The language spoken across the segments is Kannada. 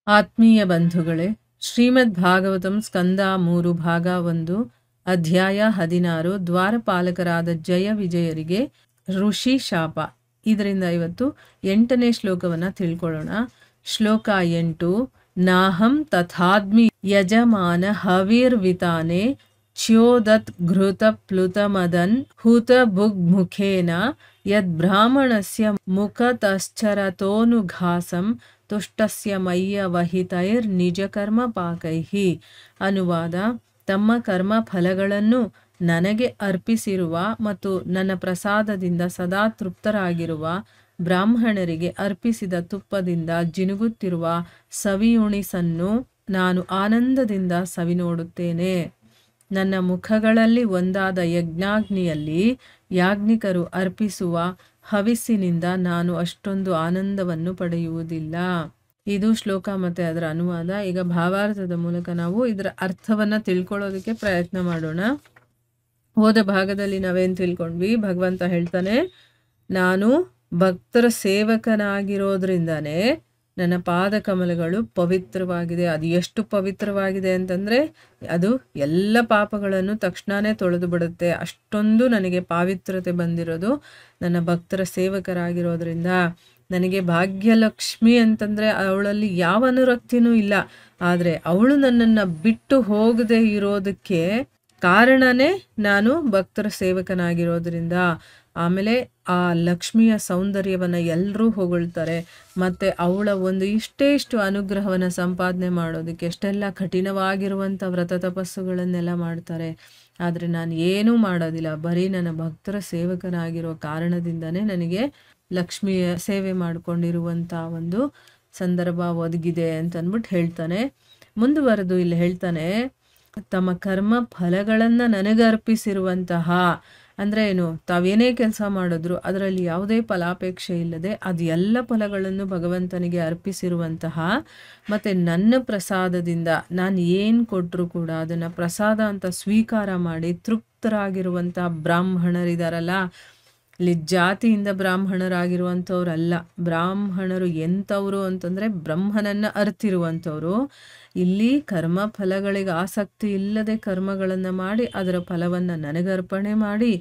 ಆತ್ಮೀಯ ಬಂಧುಗಳೇ, ಶ್ರೀಮದ್ ಭಾಗವತಂ ಸ್ಕಂದ 3 ಭಾಗ 1 ಅಧ್ಯಾಯ 16 ದ್ವಾರಪಾಲಕರಾದ ಜಯ ವಿಜಯರಿಗೆ ಋಷಿ ಶಾಪ. ಇದರಿಂದ ಇವತ್ತು 8ನೇ ಶ್ಲೋಕವನ್ನು ತಿಳ್ಕೊಳ್ಳೋಣ. ಶ್ಲೋಕ 8. ನಾಹಂ ತಥಾದ್ಮಿ ಯಜಮಾನ ಹವಿರ್ವಿತಾನೆ ಚ್ಯೋದತ್ ಘೃತ ಪ್ಲುತಮದನ್ ಹುತ ಭುಗ್ಮುಖೇನ ಯದ್ಬ್ರಾಹ್ಮಣಸ್ಯ ಮುಖತಶ್ಚರತೋನುಘಾಸಂ ತುಷ್ಟಸ್ಯ ಮಯ್ಯ ವಹಿತೈರ್ ನಿಜ ಕರ್ಮ ಪಾಕೈಹಿ. ಅನುವಾದ: ತಮ್ಮ ಕರ್ಮ ಫಲಗಳನ್ನು ನನಗೆ ಅರ್ಪಿಸಿರುವ ಮತ್ತು ನನ್ನ ಪ್ರಸಾದದಿಂದ ಸದಾ ತೃಪ್ತರಾಗಿರುವ ಬ್ರಾಹ್ಮಣರಿಗೆ ಅರ್ಪಿಸಿದ ತುಪ್ಪದಿಂದ ಜಿನುಗುತ್ತಿರುವ ಸವಿಯುಣಿಸನ್ನು ನಾನು ಆನಂದದಿಂದ ಸವಿ ನೋಡುತ್ತೇನೆ. ನನ್ನ ಮುಖಗಳಲ್ಲಿ ಒಂದಾದ ಯಜ್ಞಾಗ್ನಿಯಲ್ಲಿ ಯಾಜ್ಞಿಕರು ಅರ್ಪಿಸುವ ಹವಿಸ್ಸಿನಿಂದ ನಾನು ಅಷ್ಟೊಂದು ಆನಂದವನ್ನು ಪಡೆಯುವುದಿಲ್ಲ. ಇದು ಶ್ಲೋಕ ಮತ್ತು ಅದರ ಅನುವಾದ. ಈಗ ಭಾವಾರ್ಥದ ಮೂಲಕ ನಾವು ಇದರ ಅರ್ಥವನ್ನು ತಿಳ್ಕೊಳ್ಳೋದಕ್ಕೆ ಪ್ರಯತ್ನ ಮಾಡೋಣ. ಹೋದ ಭಾಗದಲ್ಲಿ ನಾವೇನು ತಿಳ್ಕೊಂಡ್ವಿ? ಭಗವಂತ ಹೇಳ್ತಾನೆ, ನಾನು ಭಕ್ತರ ಸೇವಕನಾಗಿರೋದ್ರಿಂದಾನೇ ನನ್ನ ಪಾದ ಕಮಲಗಳು ಪವಿತ್ರವಾಗಿದೆ. ಅದು ಎಷ್ಟು ಪವಿತ್ರವಾಗಿದೆ ಅಂತಂದರೆ ಅದು ಎಲ್ಲ ಪಾಪಗಳನ್ನು ತಕ್ಷಣವೇ ತೊಳೆದು ಬಿಡುತ್ತೆ. ಅಷ್ಟೊಂದು ನನಗೆ ಪಾವಿತ್ರತೆ ಬಂದಿರೋದು ನನ್ನ ಭಕ್ತರ ಸೇವಕರಾಗಿರೋದ್ರಿಂದ. ನನಗೆ ಭಾಗ್ಯಲಕ್ಷ್ಮಿ ಅಂತಂದರೆ ಅವಳಲ್ಲಿ ಯಾವ ಅನುರಕ್ತಿನೂ ಇಲ್ಲ. ಆದರೆ ಅವಳು ನನ್ನನ್ನು ಬಿಟ್ಟು ಹೋಗದೆ ಇರೋದಕ್ಕೆ ಕಾರಣನೇ ನಾನು ಭಕ್ತರ ಸೇವಕನಾಗಿರೋದ್ರಿಂದ. ಆಮೇಲೆ ಆ ಲಕ್ಷ್ಮಿಯ ಸೌಂದರ್ಯವನ್ನು ಎಲ್ಲರೂ ಹೊಗಳ್ತಾರೆ. ಮತ್ತು ಅವಳ ಒಂದು ಇಷ್ಟು ಅನುಗ್ರಹವನ್ನು ಸಂಪಾದನೆ ಮಾಡೋದಕ್ಕೆ ಎಷ್ಟೆಲ್ಲ ಕಠಿಣವಾಗಿರುವಂಥ ವ್ರತ ತಪಸ್ಸುಗಳನ್ನೆಲ್ಲ ಮಾಡ್ತಾರೆ. ಆದರೆ ನಾನು ಏನೂ ಮಾಡೋದಿಲ್ಲ. ಬರೀ ನನ್ನ ಭಕ್ತರ ಸೇವಕನಾಗಿರೋ ಕಾರಣದಿಂದನೇ ನನಗೆ ಲಕ್ಷ್ಮಿಯ ಸೇವೆ ಮಾಡಿಕೊಂಡಿರುವಂಥ ಒಂದು ಸಂದರ್ಭ ಒದಗಿದೆ ಅಂತ ಅಂದ್ಬಿಟ್ಟು ಹೇಳ್ತಾನೆ. ಮುಂದುವರೆದು ಇಲ್ಲಿ ಹೇಳ್ತಾನೆ, ತಮ್ಮ ಕರ್ಮ ಫಲಗಳನ್ನು ನನಗರ್ಪಿಸಿರುವಂತಹ, ಅಂದರೆ ಏನು, ತಾವೇನೇ ಕೆಲಸ ಮಾಡಿದ್ರು ಅದರಲ್ಲಿ ಯಾವುದೇ ಫಲಾಪೇಕ್ಷೆ ಇಲ್ಲದೆ ಅದು ಎಲ್ಲ ಫಲಗಳನ್ನು ಭಗವಂತನಿಗೆ ಅರ್ಪಿಸಿರುವಂತಹ, ಮತ್ತು ನನ್ನ ಪ್ರಸಾದದಿಂದ ನಾನು ಏನು ಕೊಟ್ಟರು ಕೂಡ ಅದನ್ನು ಪ್ರಸಾದ ಅಂತ ಸ್ವೀಕಾರ ಮಾಡಿ ತೃಪ್ತರಾಗಿರುವಂಥ ಬ್ರಾಹ್ಮಣರಿದಾರಲ್ಲ, ಇಲ್ಲಿ ಜಾತಿಯಿಂದ ಬ್ರಾಹ್ಮಣರಾಗಿರುವಂಥವ್ರಲ್ಲ. ಬ್ರಾಹ್ಮಣರು ಎಂಥವ್ರು ಅಂತಂದರೆ ಬ್ರಹ್ಮನನ್ನು ಅರ್ತಿರುವಂಥವ್ರು. ಇಲ್ಲಿ ಕರ್ಮ ಫಲಗಳಿಗೆ ಆಸಕ್ತಿ ಇಲ್ಲದೆ ಕರ್ಮಗಳನ್ನು ಮಾಡಿ ಅದರ ಫಲವನ್ನು ನನಗರ್ಪಣೆ ಮಾಡಿ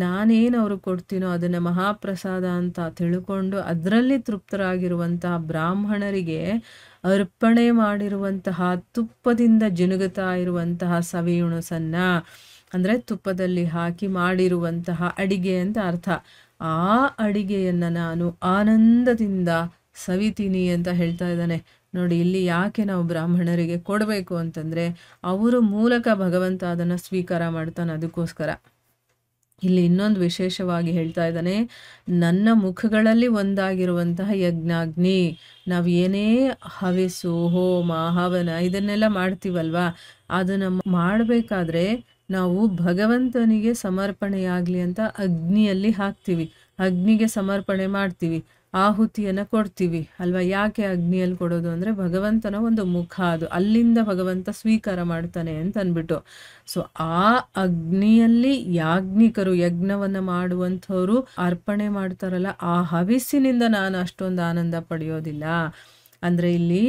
ನಾನೇನು ಅವ್ರಿಗೆ ಕೊಡ್ತೀನೋ ಅದನ್ನು ಮಹಾಪ್ರಸಾದ ಅಂತ ತಿಳ್ಕೊಂಡು ಅದರಲ್ಲಿ ತೃಪ್ತರಾಗಿರುವಂತಹ ಬ್ರಾಹ್ಮಣರಿಗೆ ಅರ್ಪಣೆ ಮಾಡಿರುವಂತಹ ತುಪ್ಪದಿಂದ ಜಿನುಗುತ್ತಾ ಇರುವಂತಹ ಸವಿಯುಣಸನ್ನು, ಅಂದರೆ ತುಪ್ಪದಲ್ಲಿ ಹಾಕಿ ಮಾಡಿರುವಂತಹ ಅಡಿಗೆ ಅಂತ ಅರ್ಥ. ಆ ಅಡಿಗೆಯನ್ನು ನಾನು ಆನಂದದಿಂದ ಸವಿತೀನಿ ಅಂತ ಹೇಳ್ತಾ ಇದ್ದಾನೆ. ನೋಡಿ, ಇಲ್ಲಿ ಯಾಕೆ ನಾವು ಬ್ರಾಹ್ಮಣರಿಗೆ ಕೊಡಬೇಕು ಅಂತಂದರೆ ಅವರ ಮೂಲಕ ಭಗವಂತ ಅದನ್ನು ಸ್ವೀಕಾರ ಮಾಡ್ತಾನೆ. ಅದಕ್ಕೋಸ್ಕರ ಇಲ್ಲಿ ಇನ್ನೊಂದು ವಿಶೇಷವಾಗಿ ಹೇಳ್ತಾ ಇದ್ದಾನೆ, ನನ್ನ ಮುಖಗಳಲ್ಲಿ ಒಂದಾಗಿರುವಂತಹ ಯಜ್ಞಾಗ್ನಿ. ನಾವು ಏನೇ ಹವಿಸು, ಹೋಮ, ಹವನ ಇದನ್ನೆಲ್ಲ ಮಾಡ್ತೀವಲ್ವಾ, ಅದನ್ನು ಮಾಡಬೇಕಾದ್ರೆ ನಾವು ಭಗವಂತನಿಗೆ ಸಮರ್ಪಣೆಯಾಗಲಿ ಅಂತ ಅಗ್ನಿಯಲ್ಲಿ ಹಾಕ್ತೀವಿ, ಅಗ್ನಿಗೆ ಸಮರ್ಪಣೆ ಮಾಡ್ತೀವಿ, ಆಹುತಿಯನ್ನು ಕೊಡ್ತೀವಿ ಅಲ್ವಾ. ಯಾಕೆ ಅಗ್ನಿಯಲ್ಲಿ ಕೊಡೋದು ಅಂದರೆ ಭಗವಂತನ ಒಂದು ಮುಖ ಅದು, ಅಲ್ಲಿಂದ ಭಗವಂತ ಸ್ವೀಕಾರ ಮಾಡ್ತಾನೆ ಅಂತ ಅಂದ್ಬಿಟ್ಟು. ಸೊ ಆ ಅಗ್ನಿಯಲ್ಲಿ ಯಾಜ್ಞಿಕರು, ಯಜ್ಞವನ್ನು ಮಾಡುವಂಥವ್ರು ಅರ್ಪಣೆ ಮಾಡ್ತಾರಲ್ಲ, ಆ ಹವಿಸ್ಸಿನಿಂದ ನಾನು ಅಷ್ಟೊಂದು ಆನಂದ ಪಡೆಯೋದಿಲ್ಲ. ಅಂದರೆ ಇಲ್ಲಿ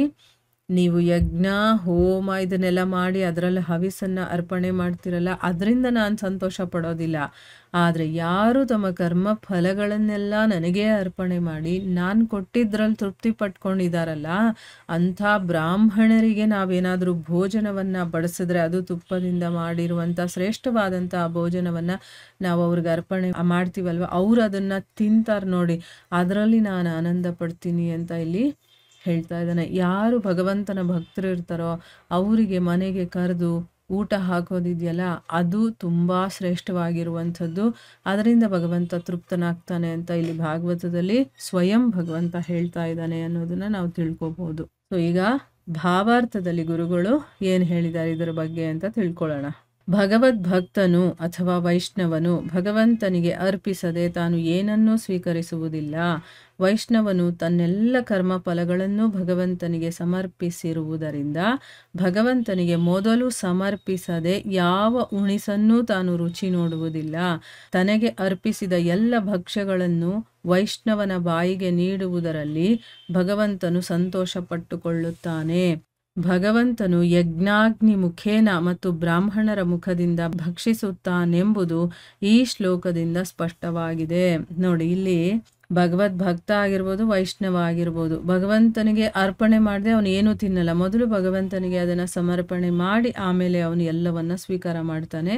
ನೀವು ಯಜ್ಞ ಹೋಮ ಇದನ್ನೆಲ್ಲ ಮಾಡಿ ಅದರಲ್ಲಿ ಹವಿಸ್ಸನ್ನು ಅರ್ಪಣೆ ಮಾಡ್ತಿರಲ್ಲ, ಅದರಿಂದ ನಾನು ಸಂತೋಷ ಪಡೋದಿಲ್ಲ. ಆದರೆ ಯಾರು ತಮ್ಮ ಕರ್ಮ ಫಲಗಳನ್ನೆಲ್ಲ ನನಗೇ ಅರ್ಪಣೆ ಮಾಡಿ ನಾನು ಕೊಟ್ಟಿದ್ರಲ್ಲಿ ತೃಪ್ತಿ ಪಟ್ಕೊಂಡಿದ್ದಾರಲ್ಲ, ಅಂಥ ಬ್ರಾಹ್ಮಣರಿಗೆ ನಾವೇನಾದರೂ ಭೋಜನವನ್ನು ಬಡಿಸಿದ್ರೆ, ಅದು ತುಪ್ಪದಿಂದ ಮಾಡಿರುವಂಥ ಶ್ರೇಷ್ಠವಾದಂಥ ಭೋಜನವನ್ನು ನಾವು ಅವ್ರಿಗೆ ಅರ್ಪಣೆ ಮಾಡ್ತೀವಲ್ವ, ಅವರು ಅದನ್ನು ತಿಂತಾರೆ ನೋಡಿ, ಅದರಲ್ಲಿ ನಾನು ಆನಂದ ಪಡ್ತೀನಿ ಅಂತ ಇಲ್ಲಿ ಹೇಳ್ತಾ ಇದ್ದಾನೆ. ಯಾರು ಭಗವಂತನ ಭಕ್ತರು ಇರ್ತಾರೋ ಅವರಿಗೆ ಮನೆಗೆ ಕರೆದು ಊಟ ಹಾಕೋದಿದೆಯಲ್ಲ, ಅದು ತುಂಬ ಶ್ರೇಷ್ಠವಾಗಿರುವಂಥದ್ದು. ಅದರಿಂದ ಭಗವಂತ ತೃಪ್ತನಾಗ್ತಾನೆ ಅಂತ ಇಲ್ಲಿ ಭಾಗವತದಲ್ಲಿ ಸ್ವಯಂ ಭಗವಂತ ಹೇಳ್ತಾ ಇದ್ದಾನೆ ಅನ್ನೋದನ್ನು ನಾವು ತಿಳ್ಕೊಬೋದು. ಸೊ ಈಗ ಭಾವಾರ್ಥದಲ್ಲಿ ಗುರುಗಳು ಏನು ಹೇಳಿದ್ದಾರೆ ಇದರ ಬಗ್ಗೆ ಅಂತ ತಿಳ್ಕೊಳ್ಳೋಣ. ಭಗವದ್ಭಕ್ತನು ಅಥವಾ ವೈಷ್ಣವನು ಭಗವಂತನಿಗೆ ಅರ್ಪಿಸದೆ ತಾನು ಏನನ್ನೂ ಸ್ವೀಕರಿಸುವುದಿಲ್ಲ. ವೈಷ್ಣವನು ತನ್ನೆಲ್ಲ ಕರ್ಮ ಫಲಗಳನ್ನು ಭಗವಂತನಿಗೆ ಸಮರ್ಪಿಸಿರುವುದರಿಂದ ಭಗವಂತನಿಗೆ ಮೊದಲು ಸಮರ್ಪಿಸದೆ ಯಾವ ಉಣಿಸನ್ನೂ ತಾನು ರುಚಿ ನೋಡುವುದಿಲ್ಲ. ತನಗೆ ಅರ್ಪಿಸಿದ ಎಲ್ಲ ಭಕ್ಷ್ಯಗಳನ್ನು ವೈಷ್ಣವನ ಬಾಯಿಗೆ ನೀಡುವುದರಲ್ಲಿ ಭಗವಂತನು ಸಂತೋಷ ಪಟ್ಟುಕೊಳ್ಳುತ್ತಾನೆ. ಭಗವಂತನು ಯಜ್ಞಾಗ್ನಿ ಮುಖೇನ ಮತ್ತು ಬ್ರಾಹ್ಮಣರ ಮುಖದಿಂದ ಭಕ್ಷಿಸುತ್ತಾನೆಂಬುದು ಈ ಶ್ಲೋಕದಿಂದ ಸ್ಪಷ್ಟವಾಗಿದೆ. ನೋಡಿ, ಇಲ್ಲಿ ಭಗವದ್ಭಕ್ತ ಆಗಿರ್ಬೋದು, ವೈಷ್ಣವ ಆಗಿರ್ಬೋದು, ಭಗವಂತನಿಗೆ ಅರ್ಪಣೆ ಮಾಡದೆ ಅವನು ಏನೂ ತಿನ್ನಲ್ಲ. ಮೊದಲು ಭಗವಂತನಿಗೆ ಅದನ್ನು ಸಮರ್ಪಣೆ ಮಾಡಿ ಆಮೇಲೆ ಅವನು ಎಲ್ಲವನ್ನ ಸ್ವೀಕಾರ ಮಾಡ್ತಾನೆ.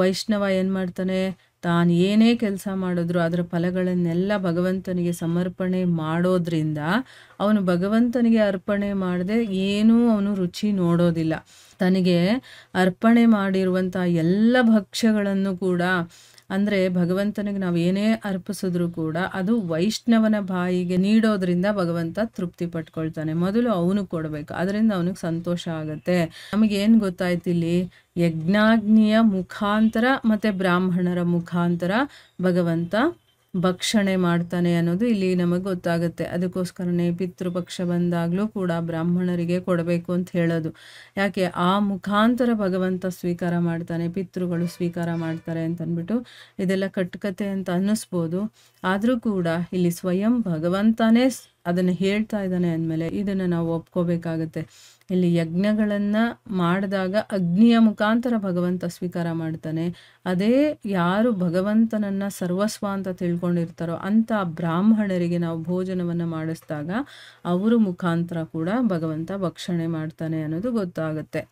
ವೈಷ್ಣವ ಏನು ಮಾಡ್ತಾನೆ, ತಾನು ಏನೇ ಕೆಲಸ ಮಾಡಿದ್ರು ಅದರ ಫಲಗಳನ್ನೆಲ್ಲ ಭಗವಂತನಿಗೆ ಸಮರ್ಪಣೆ ಮಾಡೋದ್ರಿಂದ ಅವನು ಭಗವಂತನಿಗೆ ಅರ್ಪಣೆ ಮಾಡದೆ ಏನೂ ಅವನು ರುಚಿ ನೋಡೋದಿಲ್ಲ. ತನಗೆ ಅರ್ಪಣೆ ಮಾಡಿರುವಂಥ ಎಲ್ಲ ಭಕ್ಷ್ಯಗಳನ್ನು ಕೂಡ, ಅಂದರೆ ಭಗವಂತನಿಗೆ ನಾವು ಏನೇ ಅರ್ಪಿಸಿದ್ರು ಕೂಡ ಅದು ವೈಷ್ಣವನ ಬಾಯಿಗೆ ನೀಡೋದ್ರಿಂದ ಭಗವಂತ ತೃಪ್ತಿ ಪಟ್ಕೊಳ್ತಾನೆ. ಮೊದಲು ಅವನು ಕೊಡಬೇಕು, ಅದರಿಂದ ಅವನಿಗೆ ಸಂತೋಷ ಆಗುತ್ತೆ. ನಮಗೇನು ಗೊತ್ತಾಯ್ತು ಇಲ್ಲಿ, ಯಜ್ಞಾಗ್ನಿಯ ಮುಖಾಂತರ ಮತ್ತು ಬ್ರಾಹ್ಮಣರ ಮುಖಾಂತರ ಭಗವಂತ ಭಕ್ಷಣೆ ಮಾಡ್ತಾನೆ ಅನ್ನೋದು ಇಲ್ಲಿ ನಮಗೆ ಗೊತ್ತಾಗುತ್ತೆ. ಅದಕ್ಕೋಸ್ಕರನೇ ಪಿತೃಪಕ್ಷ ಬಂದಾಗಲೂ ಕೂಡ ಬ್ರಾಹ್ಮಣರಿಗೆ ಕೊಡಬೇಕು ಅಂತ ಹೇಳೋದು. ಯಾಕೆ, ಆ ಮುಖಾಂತರ ಭಗವಂತ ಸ್ವೀಕಾರ ಮಾಡ್ತಾನೆ, ಪಿತೃಗಳು ಸ್ವೀಕಾರ ಮಾಡ್ತಾರೆ ಅಂತಂದ್ಬಿಟ್ಟು ಇದೆಲ್ಲ ಕಟ್ಟುಕತೆ ಅಂತ ಅನ್ನಿಸ್ಬೋದು. ಆದರೂ ಕೂಡ ಇಲ್ಲಿ ಸ್ವಯಂ ಭಗವಂತನೇ ಅದನ್ನು ಹೇಳ್ತಾ ಇದ್ದಾನೆ ಅಂದಮೇಲೆ ಇದನ್ನು ನಾವು ಒಪ್ಕೋಬೇಕಾಗತ್ತೆ. ಇಲ್ಲಿ ಯಜ್ಞಗಳನ್ನು ಮಾಡಿದಾಗ ಅಗ್ನಿಯ ಮುಖಾಂತರ ಭಗವಂತ ಸ್ವೀಕಾರ ಮಾಡ್ತಾನೆ. ಅದೇ ಯಾರು ಭಗವಂತನನ್ನು ಸರ್ವಸ್ವ ಅಂತ ತಿಳ್ಕೊಂಡಿರ್ತಾರೋ ಅಂಥ ಬ್ರಾಹ್ಮಣರಿಗೆ ನಾವು ಭೋಜನವನ್ನು ಮಾಡಿಸಿದಾಗ ಅವರ ಮುಖಾಂತರ ಕೂಡ ಭಗವಂತ ಭಕ್ಷಣೆ ಮಾಡ್ತಾನೆ ಅನ್ನೋದು ಗೊತ್ತಾಗುತ್ತೆ.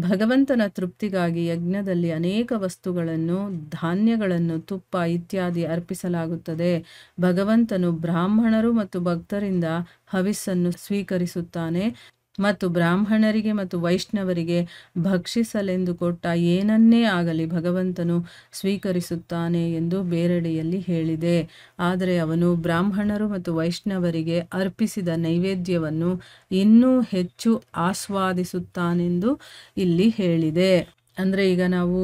ಭಗವಂತನ ತೃಪ್ತಿಗಾಗಿ ಯಜ್ಞದಲ್ಲಿ ಅನೇಕ ವಸ್ತುಗಳನ್ನು, ಧಾನ್ಯಗಳನ್ನು, ತುಪ್ಪ ಇತ್ಯಾದಿ ಅರ್ಪಿಸಲಾಗುತ್ತದೆ. ಭಗವಂತನು ಬ್ರಾಹ್ಮಣರು ಮತ್ತು ಭಕ್ತರಿಂದ ಹವಿಸ್ಸನ್ನು ಸ್ವೀಕರಿಸುತ್ತಾನೆ ಮತ್ತು ಬ್ರಾಹ್ಮಣರಿಗೆ ಮತ್ತು ವೈಷ್ಣವರಿಗೆ ಭಕ್ಷಿಸಲೆಂದು ಕೊಟ್ಟ ಏನನ್ನೇ ಆಗಲಿ ಭಗವಂತನು ಸ್ವೀಕರಿಸುತ್ತಾನೆ ಎಂದು ಬೇರೆಡೆಯಲ್ಲಿ ಹೇಳಿದೆ. ಆದರೆ ಅವನು ಬ್ರಾಹ್ಮಣರು ಮತ್ತು ವೈಷ್ಣವರಿಗೆ ಅರ್ಪಿಸಿದ ನೈವೇದ್ಯವನ್ನು ಇನ್ನೂ ಹೆಚ್ಚು ಆಸ್ವಾದಿಸುತ್ತಾನೆಂದು ಇಲ್ಲಿ ಹೇಳಿದೆ. ಅಂದರೆ ಈಗ ನಾವು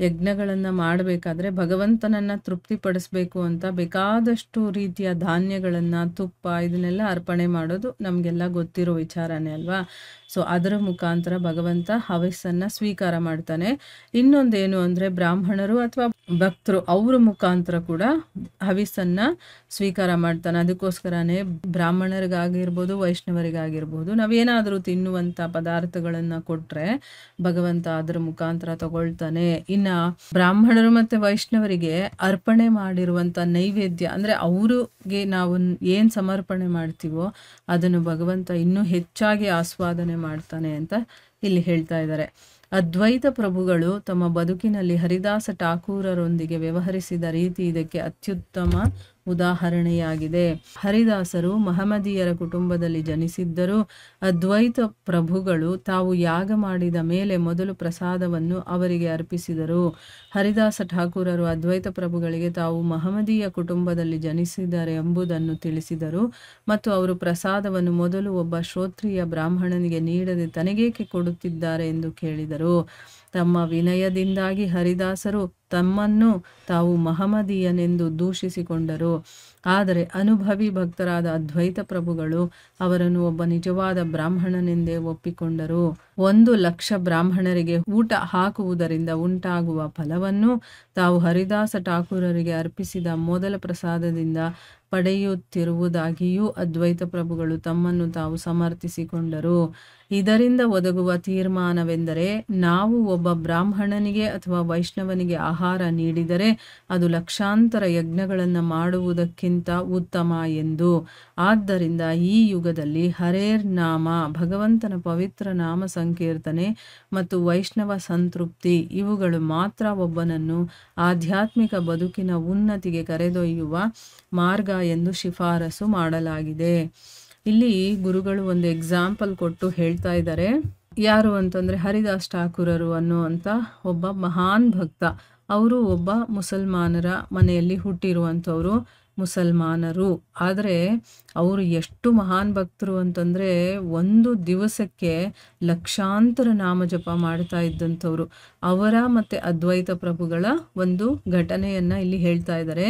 ಯಜ್ಞಗಳನ್ನು ಮಾಡಬೇಕಾದ್ರೆ ಭಗವಂತನನ್ನು ತೃಪ್ತಿಪಡಿಸ್ಬೇಕು ಅಂತ ಬೇಕಾದಷ್ಟು ರೀತಿಯ ಧಾನ್ಯಗಳನ್ನು, ತುಪ್ಪ ಇದನ್ನೆಲ್ಲ ಅರ್ಪಣೆ ಮಾಡೋದು ನಮಗೆಲ್ಲ ಗೊತ್ತಿರೋ ವಿಚಾರನೇ ಅಲ್ವಾ. ಸೊ ಅದರ ಮುಖಾಂತರ ಭಗವಂತ ಹವಿಸ್ಸನ್ನು ಸ್ವೀಕಾರ ಮಾಡ್ತಾನೆ. ಇನ್ನೊಂದೇನು ಅಂದರೆ ಬ್ರಾಹ್ಮಣರು ಅಥವಾ ಭಕ್ತರು ಅವ್ರ ಮುಖಾಂತರ ಕೂಡ ಹವಿಸ್ಸನ್ನು ಸ್ವೀಕಾರ ಮಾಡ್ತಾನೆ. ಅದಕ್ಕೋಸ್ಕರನೇ ಬ್ರಾಹ್ಮಣರಿಗಾಗಿರ್ಬೋದು, ವೈಷ್ಣವರಿಗಾಗಿರ್ಬೋದು ನಾವೇನಾದರೂ ತಿನ್ನುವಂಥ ಪದಾರ್ಥಗಳನ್ನು ಕೊಟ್ಟರೆ ಭಗವಂತ ಅದರ ಮುಖಾಂತರ ತಗೊಳ್ತಾನೆ. ಇನ್ನು ಬ್ರಾಹ್ಮಣರು ಮತ್ತು ವೈಷ್ಣವರಿಗೆ ಅರ್ಪಣೆ ಮಾಡಿರುವಂಥ ನೈವೇದ್ಯ ಅಂದರೆ ಅವ್ರಿಗೆ ನಾವು ಏನು ಸಮರ್ಪಣೆ ಮಾಡ್ತೀವೋ ಅದನ್ನು ಭಗವಂತ ಇನ್ನೂ ಹೆಚ್ಚಾಗಿ ಆಸ್ವಾದನೆ ಮಾಡ್ತಾನೆ ಅಂತ ಇಲ್ಲಿ ಹೇಳ್ತಾ ಇದ್ದಾರೆ. ಅದ್ವೈತ ಪ್ರಭುಗಳು ತಮ್ಮ ಬದುಕಿನಲ್ಲಿ ಹರಿದಾಸ ಠಾಕೂರರೊಂದಿಗೆ ವ್ಯವಹರಿಸಿದ ರೀತಿ ಇದಕ್ಕೆ ಅತ್ಯುತ್ತಮ ಉದಾಹರಣೆಯಾಗಿದೆ. ಹರಿದಾಸರು ಮಹಮ್ಮದೀಯರ ಕುಟುಂಬದಲ್ಲಿ ಜನಿಸಿದ್ದರೂ ಅದ್ವೈತ ಪ್ರಭುಗಳು ತಾವು ಯಾಗ ಮಾಡಿದ ಮೇಲೆ ಮೊದಲು ಪ್ರಸಾದವನ್ನು ಅವರಿಗೆ ಅರ್ಪಿಸಿದರು. ಹರಿದಾಸ ಠಾಕೂರರು ಅದ್ವೈತ ಪ್ರಭುಗಳಿಗೆ ತಾವು ಮಹಮ್ಮದೀಯ ಕುಟುಂಬದಲ್ಲಿ ಜನಿಸಿದ್ದಾರೆ ಎಂಬುದನ್ನು ತಿಳಿಸಿದರು ಮತ್ತು ಅವರು ಪ್ರಸಾದವನ್ನು ಮೊದಲು ಒಬ್ಬ ಶ್ರೋತ್ರಿಯ ಬ್ರಾಹ್ಮಣನಿಗೆ ನೀಡದೆ ತನಗೇಕೆ ಕೊಡುತ್ತಿದ್ದಾರೆ ಎಂದು ಕೇಳಿದರು. ತಮ್ಮ ವಿನಯದಿಂದಾಗಿ ಹರಿದಾಸರು ತಮ್ಮನ್ನು ತಾವು ಮಹಮ್ಮದೀಯನೆಂದು ದೂಷಿಸಿಕೊಂಡರು. ಆದರೆ ಅನುಭವಿ ಭಕ್ತರಾದ ಅದ್ವೈತ ಪ್ರಭುಗಳು ಅವರನ್ನು ಒಬ್ಬ ನಿಜವಾದ ಬ್ರಾಹ್ಮಣನೆಂದೇ ಒಪ್ಪಿಕೊಂಡರು. 1,00,000 ಬ್ರಾಹ್ಮಣರಿಗೆ ಊಟ ಹಾಕುವುದರಿಂದ ಉಂಟಾಗುವ ಫಲವನ್ನು ತಾವು ಹರಿದಾಸ ಠಾಕೂರರಿಗೆ ಅರ್ಪಿಸಿದ ಮೊದಲ ಪ್ರಸಾದದಿಂದ ಪಡೆಯುತ್ತಿರುವುದಾಗಿಯೂ ಅದ್ವೈತ ಪ್ರಭುಗಳು ತಮ್ಮನ್ನು ತಾವು ಸಮರ್ಥಿಸಿಕೊಂಡರು. ಇದರಿಂದ ಒದಗುವ ತೀರ್ಮಾನವೆಂದರೆ ನಾವು ಒಬ್ಬ ಬ್ರಾಹ್ಮಣನಿಗೆ ಅಥವಾ ವೈಷ್ಣವನಿಗೆ ಆಹಾರ ನೀಡಿದರೆ ಅದು ಲಕ್ಷಾಂತರ ಯಜ್ಞಗಳನ್ನು ಮಾಡುವುದಕ್ಕಿಂತ ಉತ್ತಮ ಎಂದು. ಆದ್ದರಿಂದ ಈ ಯುಗದಲ್ಲಿ ಹರೇರ್ ನಾಮ, ಭಗವಂತನ ಪವಿತ್ರ ನಾಮ ಸಂಕೀರ್ತನೆ ಮತ್ತು ವೈಷ್ಣವ ಸಂತೃಪ್ತಿ ಇವುಗಳು ಮಾತ್ರ ಒಬ್ಬನನ್ನು ಆಧ್ಯಾತ್ಮಿಕ ಬದುಕಿನ ಉನ್ನತಿಗೆ ಕರೆದೊಯ್ಯುವ ಮಾರ್ಗ ಎಂದು ಶಿಫಾರಸು ಮಾಡಲಾಗಿದೆ. ಇಲ್ಲಿ ಗುರುಗಳು ಒಂದು ಎಕ್ಸಾಂಪಲ್ ಕೊಟ್ಟು ಹೇಳ್ತಾ ಇದ್ದಾರೆ. ಯಾರು ಅಂತಂದರೆ ಹರಿದಾಸ್ ಠಾಕೂರರು ಅನ್ನುವಂಥ ಒಬ್ಬ ಮಹಾನ್ ಭಕ್ತ. ಅವರು ಒಬ್ಬ ಮುಸಲ್ಮಾನರ ಮನೆಯಲ್ಲಿ ಹುಟ್ಟಿರುವಂಥವ್ರು. ಮುಸಲ್ಮಾನರು. ಆದರೆ ಅವರು ಎಷ್ಟು ಮಹಾನ್ ಭಕ್ತರು ಅಂತಂದರೆ, ಒಂದು ದಿವಸಕ್ಕೆ ಲಕ್ಷಾಂತರ ನಾಮಜಪ ಮಾಡ್ತಾ ಇದ್ದಂಥವ್ರು. ಅವರ ಮತ್ತು ಅದ್ವೈತ ಪ್ರಭುಗಳ ಒಂದು ಘಟನೆಯನ್ನು ಇಲ್ಲಿ ಹೇಳ್ತಾ ಇದ್ದಾರೆ.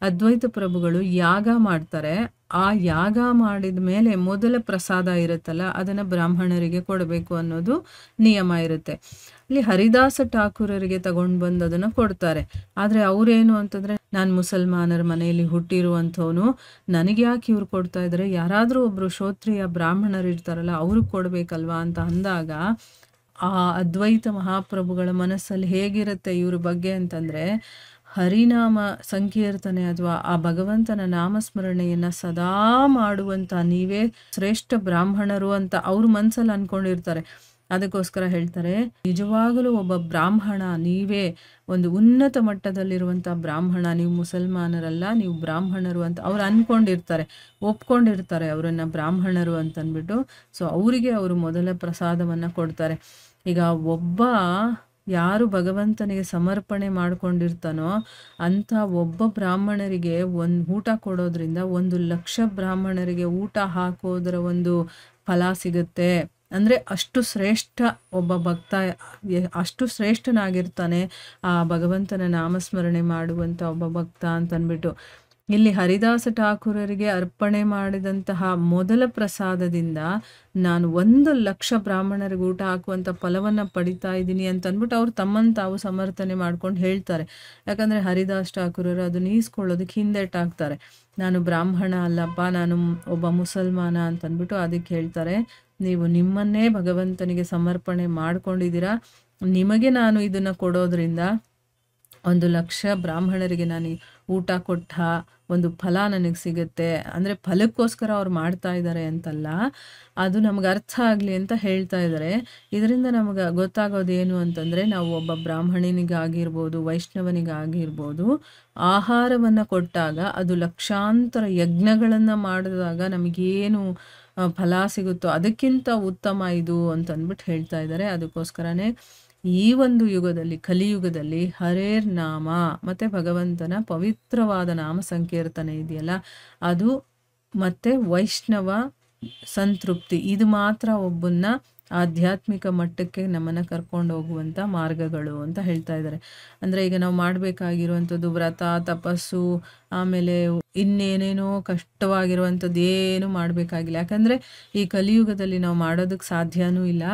ಅದ್ವೈತ ಪ್ರಭುಗಳು ಯಾಗ ಮಾಡ್ತಾರೆ. ಆ ಯಾಗ ಮಾಡಿದ ಮೇಲೆ ಮೊದಲ ಪ್ರಸಾದ ಇರುತ್ತಲ್ಲ, ಅದನ್ನು ಬ್ರಾಹ್ಮಣರಿಗೆ ಕೊಡಬೇಕು ಅನ್ನೋದು ನಿಯಮ ಇರುತ್ತೆ. ಇಲ್ಲಿ ಹರಿದಾಸ ಠಾಕೂರರಿಗೆ ತಗೊಂಡು ಬಂದು ಅದನ್ನು ಕೊಡ್ತಾರೆ. ಆದರೆ ಅವರೇನು ಅಂತಂದರೆ, ನಾನು ಮುಸಲ್ಮಾನರ ಮನೆಯಲ್ಲಿ ಹುಟ್ಟಿರುವಂಥವನು, ನನಗೆ ಯಾಕೆ ಇವ್ರು ಕೊಡ್ತಾ ಇದ್ದಾರೆ, ಯಾರಾದರೂ ಒಬ್ಬರು ಶ್ರೋತ್ರಿಯ ಬ್ರಾಹ್ಮಣರು ಇರ್ತಾರಲ್ಲ ಅವ್ರಿಗೆ ಕೊಡಬೇಕಲ್ವಾ ಅಂತ ಅಂದಾಗ, ಆ ಅದ್ವೈತ ಮಹಾಪ್ರಭುಗಳ ಮನಸ್ಸಲ್ಲಿ ಹೇಗಿರುತ್ತೆ ಇವ್ರ ಬಗ್ಗೆ ಅಂತಂದರೆ, ಹರಿನಾಮ ಸಂಕೀರ್ತನೆ ಅಥವಾ ಆ ಭಗವಂತನ ನಾಮಸ್ಮರಣೆಯನ್ನು ಸದಾ ಮಾಡುವಂಥ ನೀವೇ ಶ್ರೇಷ್ಠ ಬ್ರಾಹ್ಮಣರು ಅಂತ ಅವ್ರ ಮನಸ್ಸಲ್ಲಿ ಅಂದ್ಕೊಂಡಿರ್ತಾರೆ. ಅದಕ್ಕೋಸ್ಕರ ಹೇಳ್ತಾರೆ, ನಿಜವಾಗಲೂ ಒಬ್ಬ ಬ್ರಾಹ್ಮಣ, ನೀವೇ ಒಂದು ಉನ್ನತ ಮಟ್ಟದಲ್ಲಿರುವಂಥ ಬ್ರಾಹ್ಮಣ, ನೀವು ಮುಸಲ್ಮಾನರಲ್ಲ, ನೀವು ಬ್ರಾಹ್ಮಣರು ಅಂತ ಅವ್ರು ಅಂದ್ಕೊಂಡಿರ್ತಾರೆ, ಒಪ್ಕೊಂಡಿರ್ತಾರೆ ಅವರನ್ನು ಬ್ರಾಹ್ಮಣರು ಅಂತಂದ್ಬಿಟ್ಟು. ಸೊ ಅವರಿಗೆ ಅವರು ಮೊದಲ ಪ್ರಸಾದವನ್ನು ಕೊಡ್ತಾರೆ. ಈಗ ಒಬ್ಬ ಯಾರು ಭಗವಂತನಿಗೆ ಸಮರ್ಪಣೆ ಮಾಡ್ಕೊಂಡಿರ್ತಾನೋ ಅಂಥ ಒಬ್ಬ ಬ್ರಾಹ್ಮಣರಿಗೆ ಒಂದು ಊಟ ಕೊಡೋದ್ರಿಂದ 1,00,000 ಬ್ರಾಹ್ಮಣರಿಗೆ ಊಟ ಹಾಕೋದರ ಒಂದು ಫಲ ಸಿಗುತ್ತೆ. ಅಂದರೆ ಅಷ್ಟು ಶ್ರೇಷ್ಠ ಒಬ್ಬ ಭಕ್ತ, ಅಷ್ಟು ಶ್ರೇಷ್ಠನಾಗಿರ್ತಾನೆ ಆ ಭಗವಂತನ ನಾಮಸ್ಮರಣೆ ಮಾಡುವಂಥ ಒಬ್ಬ ಭಕ್ತ ಅಂತಂದ್ಬಿಟ್ಟು. ಇಲ್ಲಿ ಹರಿದಾಸ ಠಾಕೂರರಿಗೆ ಅರ್ಪಣೆ ಮಾಡಿದಂತಹ ಮೊದಲ ಪ್ರಸಾದದಿಂದ ನಾನು 1,00,000 ಬ್ರಾಹ್ಮಣರಿಗೆ ಊಟ ಹಾಕುವಂಥ ಫಲವನ್ನು ಪಡಿತಾ ಇದ್ದೀನಿ ಅಂತ ಅಂದ್ಬಿಟ್ಟು ಅವ್ರು ತಮ್ಮನ್ನು ತಾವು ಸಮರ್ಥನೆ ಮಾಡ್ಕೊಂಡು ಹೇಳ್ತಾರೆ. ಯಾಕಂದರೆ ಹರಿದಾಸ್ ಠಾಕೂರರು ಅದನ್ನು ಈಸ್ಕೊಳ್ಳೋದಕ್ಕೆ ಹಿಂದೆಟಾಗ್ತಾರೆ. ನಾನು ಬ್ರಾಹ್ಮಣ ಅಲ್ಲಪ್ಪ, ನಾನು ಒಬ್ಬ ಮುಸಲ್ಮಾನ ಅಂತಂದ್ಬಿಟ್ಟು ಅದಕ್ಕೆ ಹೇಳ್ತಾರೆ, ನೀವು ನಿಮ್ಮನ್ನೇ ಭಗವಂತನಿಗೆ ಸಮರ್ಪಣೆ ಮಾಡ್ಕೊಂಡಿದ್ದೀರಾ, ನಿಮಗೆ ನಾನು ಇದನ್ನು ಕೊಡೋದ್ರಿಂದ 1,00,000 ಬ್ರಾಹ್ಮಣರಿಗೆ ನಾನು ಊಟ ಕೊಟ್ಟ ಒಂದು ಫಲ ನನಗೆ ಸಿಗುತ್ತೆ. ಅಂದರೆ ಫಲಕ್ಕೋಸ್ಕರ ಅವ್ರು ಮಾಡ್ತಾ ಇದ್ದಾರೆ ಅಂತಲ್ಲ, ಅದು ನಮ್ಗೆ ಅರ್ಥ ಆಗಲಿ ಅಂತ ಹೇಳ್ತಾ ಇದ್ದಾರೆ. ಇದರಿಂದ ನಮಗೆ ಗೊತ್ತಾಗೋದೇನು ಅಂತಂದರೆ, ನಾವು ಒಬ್ಬ ಬ್ರಾಹ್ಮಣನಿಗಾಗಿರ್ಬೋದು, ವೈಷ್ಣವನಿಗಾಗಿರ್ಬೋದು, ಆಹಾರವನ್ನು ಕೊಟ್ಟಾಗ ಅದು ಲಕ್ಷಾಂತರ ಯಜ್ಞಗಳನ್ನು ಮಾಡಿದಾಗ ನಮಗೇನು ಫಲ ಸಿಗುತ್ತೋ ಅದಕ್ಕಿಂತ ಉತ್ತಮ ಇದು ಅಂತಂದ್ಬಿಟ್ಟು ಹೇಳ್ತಾ ಇದ್ದಾರೆ. ಅದಕ್ಕೋಸ್ಕರನೇ ಈ ಒಂದು ಯುಗದಲ್ಲಿ, ಕಲಿಯುಗದಲ್ಲಿ ಹರೇರ್ ನಾಮ ಮತ್ತು ಭಗವಂತನ ಪವಿತ್ರವಾದ ನಾಮ ಸಂಕೀರ್ತನೆ ಇದೆಯಲ್ಲ, ಅದು ಮತ್ತು ವೈಷ್ಣವ ಸಂತೃಪ್ತಿ, ಇದು ಮಾತ್ರ ಒಬ್ಬನ್ನ ಆಧ್ಯಾತ್ಮಿಕ ಮಟ್ಟಕ್ಕೆ ನಮ್ಮನ್ನು ಕರ್ಕೊಂಡು ಹೋಗುವಂಥ ಮಾರ್ಗಗಳು ಅಂತ ಹೇಳ್ತಾ ಇದ್ದಾರೆ. ಅಂದರೆ ಈಗ ನಾವು ಮಾಡಬೇಕಾಗಿರುವಂಥದ್ದು ವ್ರತ, ತಪಸ್ಸು, ಆಮೇಲೆ ಇನ್ನೇನೇನೋ ಕಷ್ಟವಾಗಿರುವಂಥದ್ದು ಏನು ಮಾಡಬೇಕಾಗಿಲ್ಲ. ಯಾಕಂದರೆ ಈ ಕಲಿಯುಗದಲ್ಲಿ ನಾವು ಮಾಡೋದಕ್ಕೆ ಸಾಧ್ಯವೂ ಇಲ್ಲ.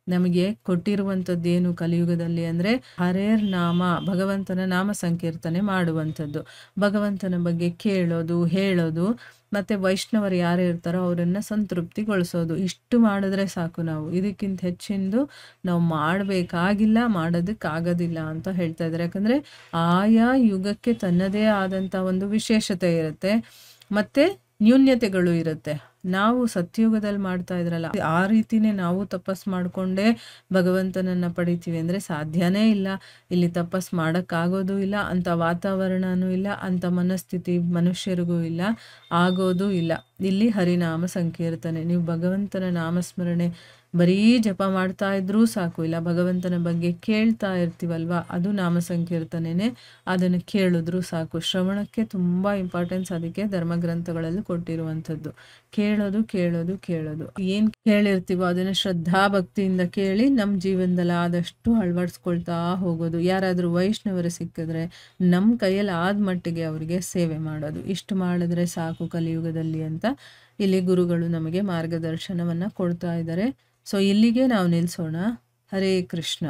ನಮಗೆ ಕೊಟ್ಟಿರುವಂಥದ್ದೇನು ಕಲಿಯುಗದಲ್ಲಿ ಅಂದರೆ ಹರೇರ್ ನಾಮ, ಭಗವಂತನ ನಾಮ ಸಂಕೀರ್ತನೆ ಮಾಡುವಂಥದ್ದು, ಭಗವಂತನ ಬಗ್ಗೆ ಕೇಳೋದು, ಹೇಳೋದು, ಮತ್ತು ವೈಷ್ಣವರು ಯಾರು ಇರ್ತಾರೋ ಅವರನ್ನು ಸಂತೃಪ್ತಿಗೊಳಿಸೋದು. ಇಷ್ಟು ಮಾಡಿದ್ರೆ ಸಾಕು. ನಾವು ಇದಕ್ಕಿಂತ ಹೆಚ್ಚಿಂದು ನಾವು ಮಾಡಬೇಕಾಗಿಲ್ಲ, ಮಾಡೋದಕ್ಕಾಗೋದಿಲ್ಲ ಅಂತ ಹೇಳ್ತಾ ಇದ್ದಾರೆ. ಯಾಕಂದರೆ ಆಯಾ ಯುಗಕ್ಕೆ ತನ್ನದೇ ಆದಂಥ ಒಂದು ವಿಶೇಷತೆ ಇರುತ್ತೆ ಮತ್ತು ನ್ಯೂನ್ಯತೆಗಳು ಇರುತ್ತೆ. ನಾವು ಸತ್ಯಯುಗದಲ್ಲಿ ಮಾಡ್ತಾ ಇದ್ರಲ್ಲ, ಆ ರೀತಿನೇ ನಾವು ತಪಸ್ ಮಾಡಿಕೊಂಡೇ ಭಗವಂತನನ್ನು ಪಡಿತೀವಿ ಅಂದರೆ ಸಾಧ್ಯನೇ ಇಲ್ಲ. ಇಲ್ಲಿ ತಪಸ್ ಮಾಡೋಕ್ಕಾಗೋದು ಇಲ್ಲ, ಅಂಥ ವಾತಾವರಣನೂ ಇಲ್ಲ, ಅಂಥ ಮನಸ್ಥಿತಿ ಮನುಷ್ಯರಿಗೂ ಇಲ್ಲ, ಆಗೋದು ಇಲ್ಲ. ಇಲ್ಲಿ ಹರಿನಾಮ ಸಂಕೀರ್ತನೆ, ನೀವು ಭಗವಂತನ ನಾಮಸ್ಮರಣೆ ಬರೀ ಜಪ ಮಾಡ್ತಾ ಇದ್ರೂ ಸಾಕು, ಇಲ್ಲ ಭಗವಂತನ ಬಗ್ಗೆ ಕೇಳ್ತಾ ಇರ್ತೀವಲ್ವ, ಅದು ನಾಮ ಸಂಕೀರ್ತನೆನೇ. ಅದನ್ನು ಕೇಳಿದ್ರೂ ಸಾಕು. ಶ್ರವಣಕ್ಕೆ ತುಂಬ ಇಂಪಾರ್ಟೆನ್ಸ್ ಅದಕ್ಕೆ ಧರ್ಮಗ್ರಂಥಗಳಲ್ಲಿ ಕೊಟ್ಟಿರುವಂಥದ್ದು. ಕೇಳೋದು ಕೇಳೋದು ಕೇಳೋದು, ಏನು ಕೇಳಿರ್ತೀವೋ ಅದನ್ನು ಶ್ರದ್ಧಾ ಭಕ್ತಿಯಿಂದ ಕೇಳಿ ನಮ್ಮ ಜೀವನದಲ್ಲಿ ಆದಷ್ಟು ಅಳವಡಿಸ್ಕೊಳ್ತಾ ಹೋಗೋದು. ಯಾರಾದರೂ ವೈಷ್ಣವರು ಸಿಕ್ಕಿದ್ರೆ ನಮ್ಮ ಕೈಯಲ್ಲಿ ಆದ ಮಟ್ಟಿಗೆ ಅವರಿಗೆ ಸೇವೆ ಮಾಡೋದು. ಇಷ್ಟು ಮಾಡಿದ್ರೆ ಸಾಕು ಕಲಿಯುಗದಲ್ಲಿ ಅಂತ ಇಲ್ಲಿ ಗುರುಗಳು ನಮಗೆ ಮಾರ್ಗದರ್ಶನವನ್ನು ಕೊಡ್ತಾ ಇದ್ದಾರೆ. ಸೊ ಇಲ್ಲಿಗೆ ನಾವು ನಿಲ್ಲಿಸೋಣ. ಹರೇ ಕೃಷ್ಣ.